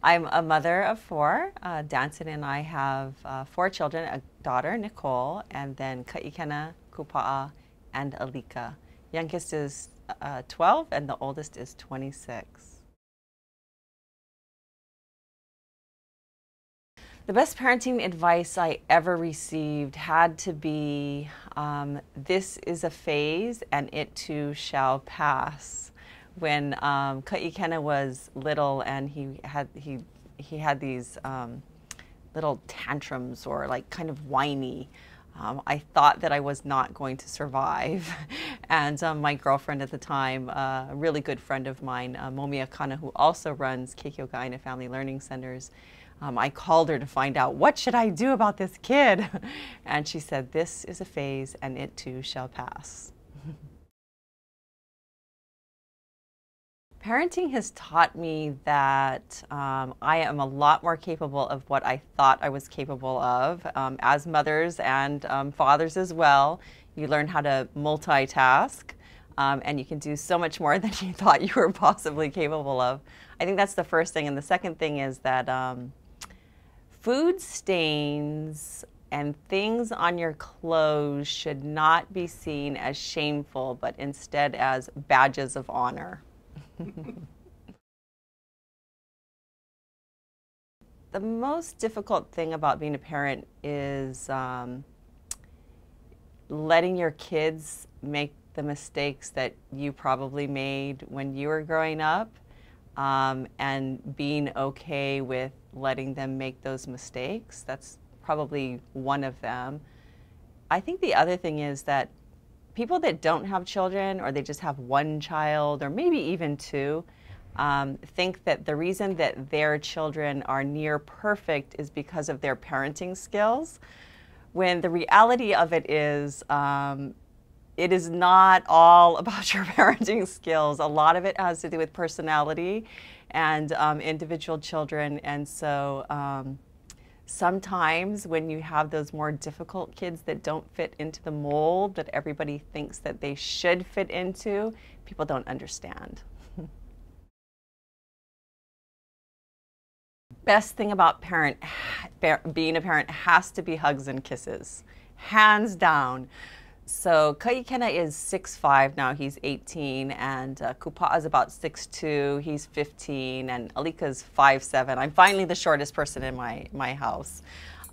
I'm a mother of four. Danson and I have four children, a daughter, Nicole, and then Ka'ikena, Kupa'a, and Alika. Youngest is 12 and the oldest is 26. The best parenting advice I ever received had to be, this is a phase and it too shall pass. When Ka'ikena was little and he had these little tantrums or like kind of whiny, I thought that I was not going to survive. And my girlfriend at the time, a really good friend of mine, Momia Kana, who also runs Keikio'kaina Family Learning Centers, I called her to find out, what should I do about this kid? And she said, this is a phase and it too shall pass. Parenting has taught me that I am a lot more capable of what I thought I was capable of. As mothers and fathers as well, you learn how to multitask, and you can do so much more than you thought you were possibly capable of. I think that's the first thing. And the second thing is that food stains and things on your clothes should not be seen as shameful, but instead as badges of honor. The most difficult thing about being a parent is letting your kids make the mistakes that you probably made when you were growing up, and being okay with letting them make those mistakes. That's probably one of them. I think the other thing is that people that don't have children, or they just have one child, or maybe even two, think that the reason that their children are near perfect is because of their parenting skills, when the reality of it is not all about your parenting skills. A lot of it has to do with personality and individual children. And so sometimes when you have those more difficult kids that don't fit into the mold that everybody thinks that they should fit into, people don't understand. Best thing about being a parent has to be hugs and kisses, hands down. So Ka'ikena is 6'5" now, he's 18, and Kupa'a is about 6'2", he's 15, and Alika's 5'7". I'm finally the shortest person in my house.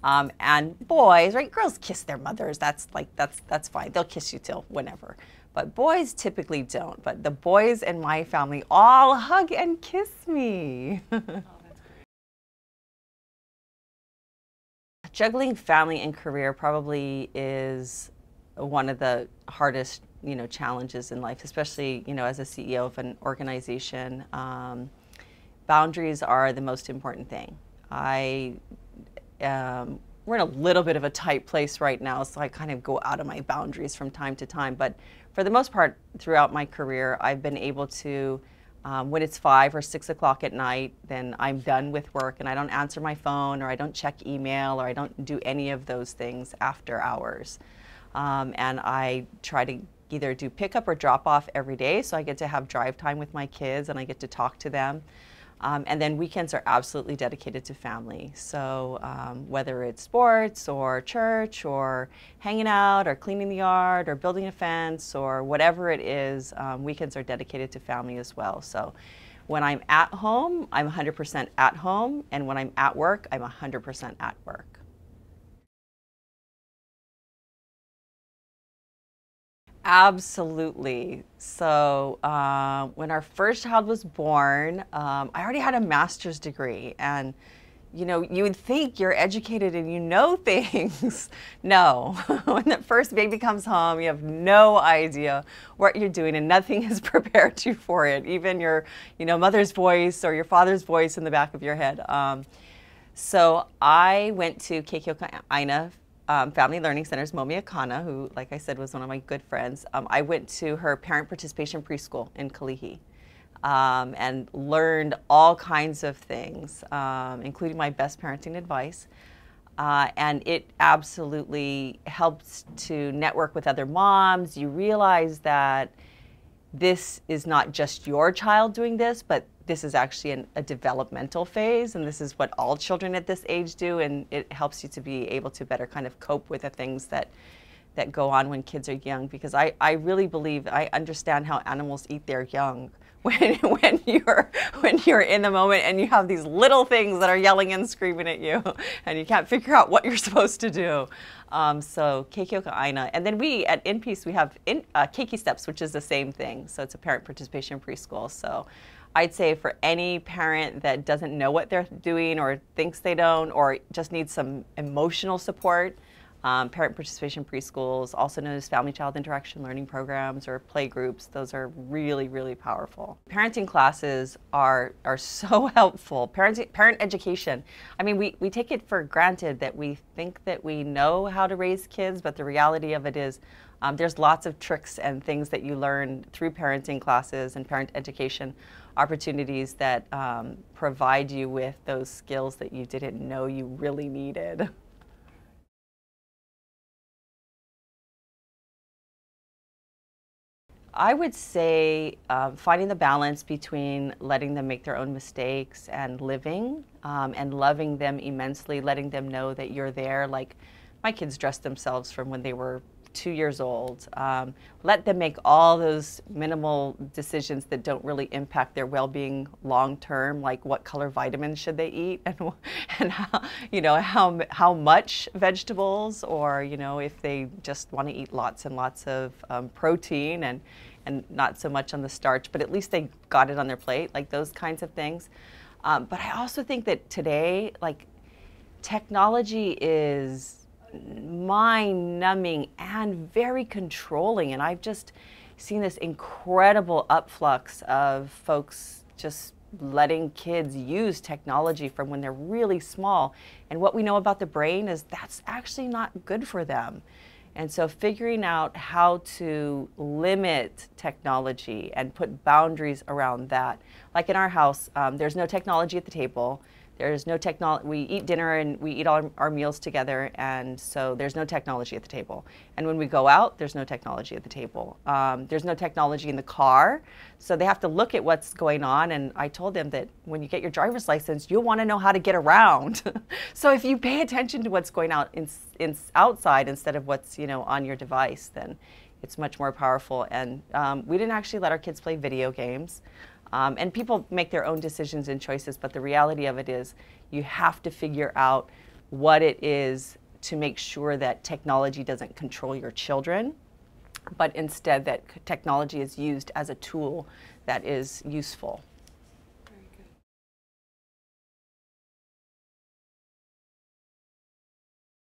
And boys, right? Girls kiss their mothers. That's fine. They'll kiss you till whenever. But boys typically don't. But the boys in my family all hug and kiss me. Juggling family and career probably is one of the hardest, challenges in life, especially, as a CEO of an organization. Boundaries are the most important thing. We're in a little bit of a tight place right now, so I kind of go out of my boundaries from time to time. But for the most part, throughout my career, I've been able to, when it's 5 or 6 o'clock at night, then I'm done with work and I don't answer my phone, or I don't check email, or I don't do any of those things after hours. And I try to either do pickup or drop off every day, so I get to have drive time with my kids and I get to talk to them. And then weekends are absolutely dedicated to family. So whether it's sports or church or hanging out or cleaning the yard or building a fence or whatever it is, weekends are dedicated to family as well. So when I'm at home, I'm 100% at home. And when I'm at work, I'm 100% at work. Absolutely. So when our first child was born, I already had a master's degree, and you would think you're educated and you know things. No, when the first baby comes home, you have no idea what you're doing, and nothing has prepared you for it. Even your, mother's voice or your father's voice in the back of your head. So I went to Keikio'kaina Family Learning Center's Momia Kana, who, like I said, was one of my good friends. I went to her parent participation preschool in Kalihi, and learned all kinds of things, including my best parenting advice. And it absolutely helps to network with other moms. You realize that this is not just your child doing this, but this is actually a developmental phase, and this is what all children at this age do, and it helps you to be able to better kind of cope with the things that go on when kids are young, because I really believe, I understand how animals eat their young. When you're in the moment and you have these little things that are yelling and screaming at you, and you can't figure out what you're supposed to do. So Keikio ka Aina. And then we at In Peace, we have Keiki Steps, which is the same thing. So it's a parent participation preschool. So I'd say for any parent that doesn't know what they're doing, or thinks they don't, or just needs some emotional support, parent participation preschools, also known as family child interaction learning programs or play groups, those are really, really powerful. Parenting classes are so helpful. Parent education. I mean, we take it for granted that we think that we know how to raise kids, but the reality of it is there's lots of tricks and things that you learn through parenting classes and parent education opportunities that provide you with those skills that you didn't know you really needed. I would say finding the balance between letting them make their own mistakes and living, and loving them immensely, letting them know that you're there. Like my kids dressed themselves from when they were 2 years old. Let them make all those minimal decisions that don't really impact their well-being long term, like what color vitamins should they eat, and how, how much vegetables, or if they just want to eat lots and lots of protein and not so much on the starch, but at least they got it on their plate, like those kinds of things. But I also think that today, like, technology is mind-numbing and very controlling, and I've just seen this incredible upflux of folks just letting kids use technology from when they're really small, and what we know about the brain is that's actually not good for them. And so figuring out how to limit technology and put boundaries around that. Like in our house, there's no technology at the table. There's no technology. We eat dinner and we eat all our meals together, and so there's no technology at the table. And when we go out, there's no technology at the table. There's no technology in the car, so they have to look at what's going on. And I told them that when you get your driver's license, you'll want to know how to get around. So if you pay attention to what's going on outside instead of what's on your device, then it's much more powerful. And we didn't actually let our kids play video games. And people make their own decisions and choices, but the reality of it is you have to figure out what it is to make sure that technology doesn't control your children, but instead that technology is used as a tool that is useful.